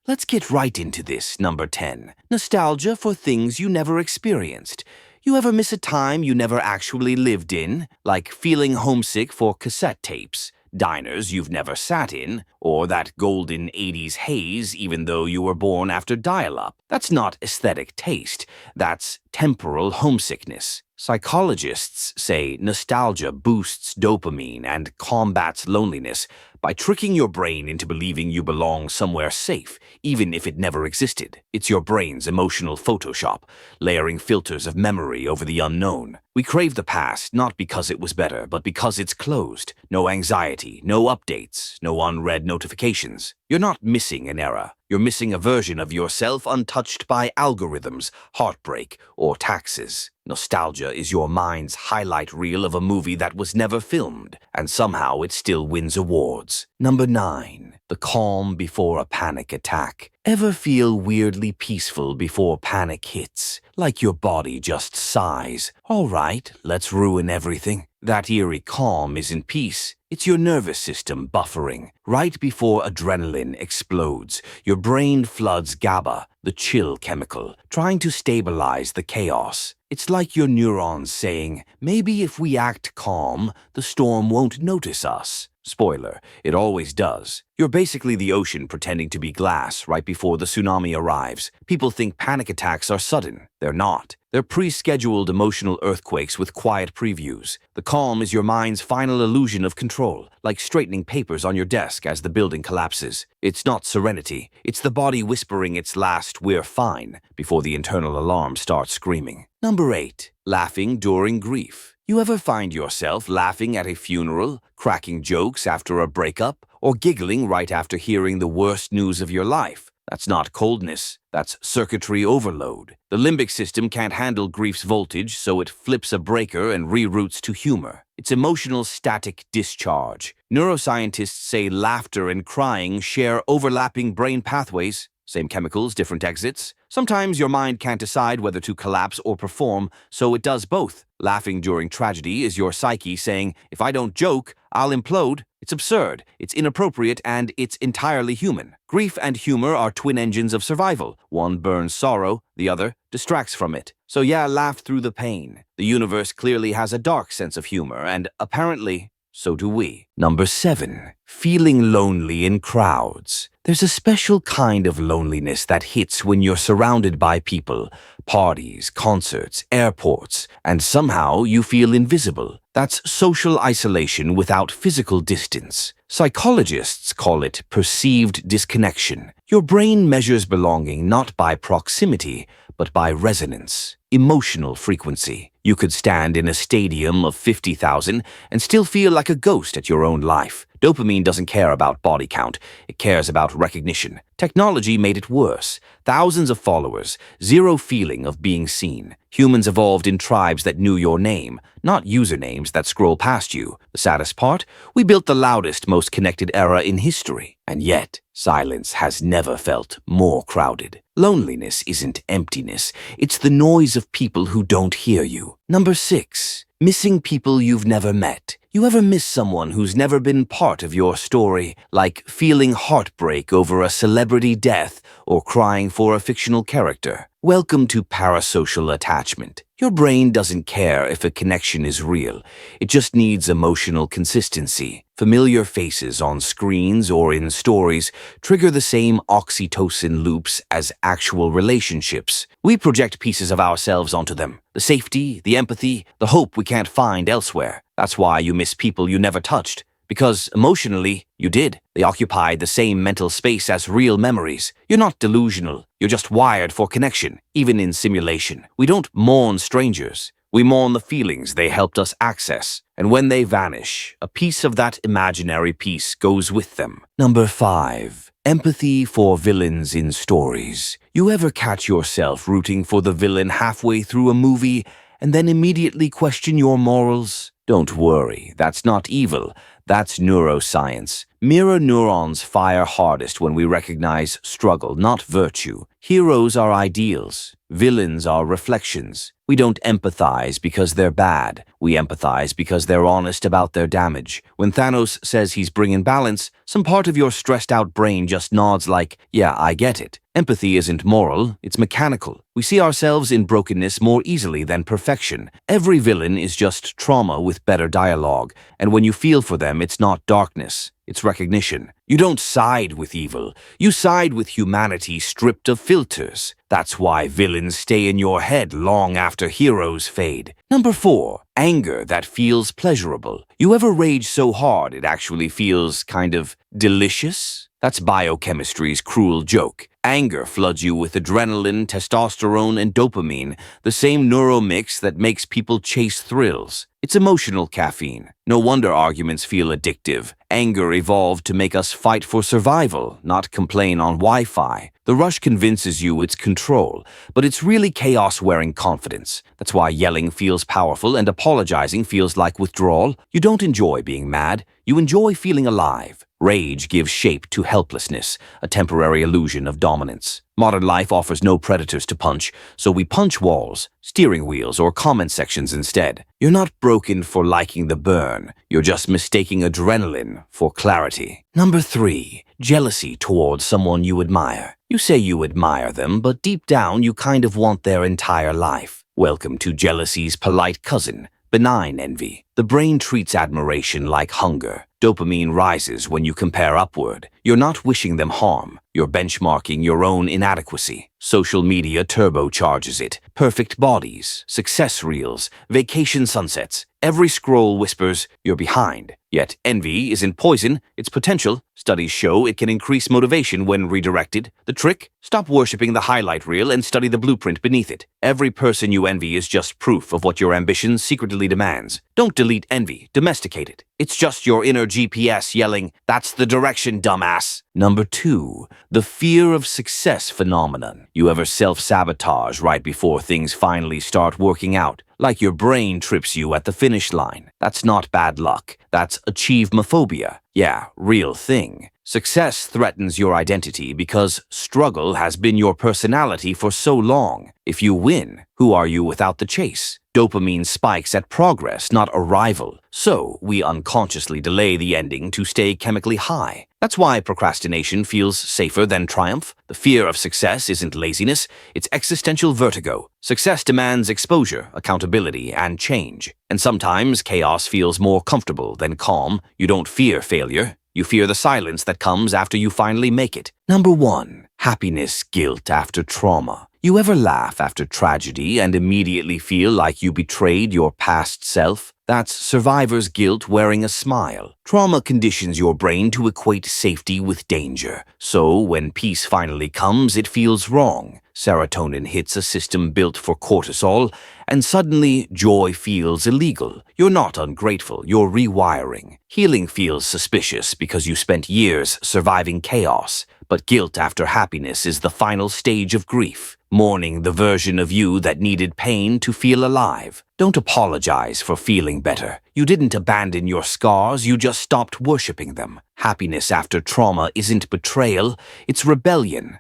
Let's get right into this. Number 10. Nostalgia for things you never experienced. You ever miss a time you never actually lived in? Like feeling homesick for cassette tapes, diners you've never sat in, or that golden 80s haze even though you were born after dial-up. That's not aesthetic taste. That's temporal homesickness. Psychologists say nostalgia boosts dopamine and combats loneliness by tricking your brain into believing you belong somewhere safe, even if it never existed. It's your brain's emotional Photoshop, layering filters of memory over the unknown. We crave the past not because it was better, but because it's closed. No anxiety, no updates, no unread notifications. You're not missing an era. You're missing a version of yourself untouched by algorithms, heartbreak, or taxes. Nostalgia is your mind's highlight reel of a movie that was never filmed, and somehow it still wins awards. Number 9. The calm before a panic attack. Ever feel weirdly peaceful before panic hits? Like your body just sighs, "All right, let's ruin everything." That eerie calm isn't peace. It's your nervous system buffering. Right before adrenaline explodes, your brain floods GABA, the chill chemical, trying to stabilize the chaos. It's like your neurons saying, maybe if we act calm, the storm won't notice us. Spoiler, it always does. You're basically the ocean pretending to be glass right before the tsunami arrives. People think panic attacks are sudden. They're not. They're pre-scheduled emotional earthquakes with quiet previews. The calm is your mind's final illusion of control, like straightening papers on your desk as the building collapses. It's not serenity. It's the body whispering its last "we're fine" before the internal alarm starts screaming. Number 8. Laughing during grief. You ever find yourself laughing at a funeral, cracking jokes after a breakup, or giggling right after hearing the worst news of your life? That's not coldness, that's circuitry overload. The limbic system can't handle grief's voltage, so it flips a breaker and reroutes to humor. It's emotional static discharge. Neuroscientists say laughter and crying share overlapping brain pathways. Same chemicals, different exits. Sometimes your mind can't decide whether to collapse or perform, so it does both. Laughing during tragedy is your psyche saying, if I don't joke, I'll implode. It's absurd, it's inappropriate, and it's entirely human. Grief and humor are twin engines of survival. One burns sorrow, the other distracts from it. So yeah, laugh through the pain. The universe clearly has a dark sense of humor, and apparently, so do we. Number 7. Feeling lonely in crowds. There's a special kind of loneliness that hits when you're surrounded by people, parties, concerts, airports, and somehow you feel invisible. That's social isolation without physical distance. Psychologists call it perceived disconnection. Your brain measures belonging not by proximity, but by resonance, emotional frequency. You could stand in a stadium of 50,000 and still feel like a ghost at your own life. Dopamine doesn't care about body count. It cares about recognition. Technology made it worse. Thousands of followers, zero feeling of being seen. Humans evolved in tribes that knew your name, not usernames that scroll past you. The saddest part? We built the loudest, most connected era in history. And yet, silence has never felt more crowded. Loneliness isn't emptiness. It's the noise of people who don't hear you. Number 6. Missing people you've never met. You ever miss someone who's never been part of your story, like feeling heartbreak over a celebrity death or crying for a fictional character? Welcome to parasocial attachment. Your brain doesn't care if a connection is real. It just needs emotional consistency. Familiar faces on screens or in stories trigger the same oxytocin loops as actual relationships. We project pieces of ourselves onto them. The safety, the empathy, the hope we can't find elsewhere. That's why you miss people you never touched. Because emotionally, you did. They occupied the same mental space as real memories. You're not delusional. You're just wired for connection, even in simulation. We don't mourn strangers. We mourn the feelings they helped us access. And when they vanish, a piece of that imaginary piece goes with them. Number 5. Empathy for villains in stories. You ever catch yourself rooting for the villain halfway through a movie and then immediately question your morals? Don't worry, that's not evil. That's neuroscience. Mirror neurons fire hardest when we recognize struggle, not virtue. Heroes are ideals. Villains are reflections. We don't empathize because they're bad. We empathize because they're honest about their damage. When Thanos says he's bringing balance, some part of your stressed-out brain just nods like, yeah, I get it. Empathy isn't moral, it's mechanical. We see ourselves in brokenness more easily than perfection. Every villain is just trauma with better dialogue, and when you feel for them, it's not darkness, it's recognition. You don't side with evil, you side with humanity stripped of filters. That's why villains stay in your head long after heroes fade. Number 4. Anger that feels pleasurable. You ever rage so hard it actually feels kind of delicious? That's biochemistry's cruel joke. Anger floods you with adrenaline, testosterone, and dopamine, the same neuromix that makes people chase thrills. It's emotional caffeine. No wonder arguments feel addictive. Anger evolved to make us fight for survival, not complain on Wi-Fi. The rush convinces you it's control, but it's really chaos wearing confidence. That's why yelling feels powerful and apologizing feels like withdrawal. You don't enjoy being mad, you enjoy feeling alive. Rage gives shape to helplessness, a temporary illusion of dominance. Modern life offers no predators to punch, so we punch walls, steering wheels, or comment sections instead. You're not broken for liking the burn. You're just mistaking adrenaline for clarity. Number 3. Jealousy towards someone you admire. You say you admire them, but deep down you kind of want their entire life. Welcome to jealousy's polite cousin, benign envy. The brain treats admiration like hunger. Dopamine rises when you compare upward. You're not wishing them harm. You're benchmarking your own inadequacy. Social media turbocharges it. Perfect bodies, success reels, vacation sunsets. Every scroll whispers, you're behind. Yet envy isn't poison, it's potential. Studies show it can increase motivation when redirected. The trick? Stop worshipping the highlight reel and study the blueprint beneath it. Every person you envy is just proof of what your ambition secretly demands. Don't delete envy, domesticate it. It's just your inner GPS yelling, that's the direction, dumbass. Number 2. The fear of success phenomenon. You ever self-sabotage right before things finally start working out? Like your brain trips you at the finish line. That's not bad luck. That's achievemophobia. Yeah, real thing. Success threatens your identity because struggle has been your personality for so long. If you win, who are you without the chase? Dopamine spikes at progress, not arrival. So we unconsciously delay the ending to stay chemically high. That's why procrastination feels safer than triumph. The fear of success isn't laziness, it's existential vertigo. Success demands exposure, accountability, and change. And sometimes chaos feels more comfortable than calm. You don't fear failure. You fear the silence that comes after you finally make it. Number 1. Happiness guilt after trauma. You ever laugh after tragedy and immediately feel like you betrayed your past self? That's survivor's guilt wearing a smile. Trauma conditions your brain to equate safety with danger. So when peace finally comes, it feels wrong. Serotonin hits a system built for cortisol, and suddenly joy feels illegal. You're not ungrateful, you're rewiring. Healing feels suspicious because you spent years surviving chaos. But guilt after happiness is the final stage of grief, mourning the version of you that needed pain to feel alive. Don't apologize for feeling better. You didn't abandon your scars, you just stopped worshipping them. Happiness after trauma isn't betrayal, it's rebellion.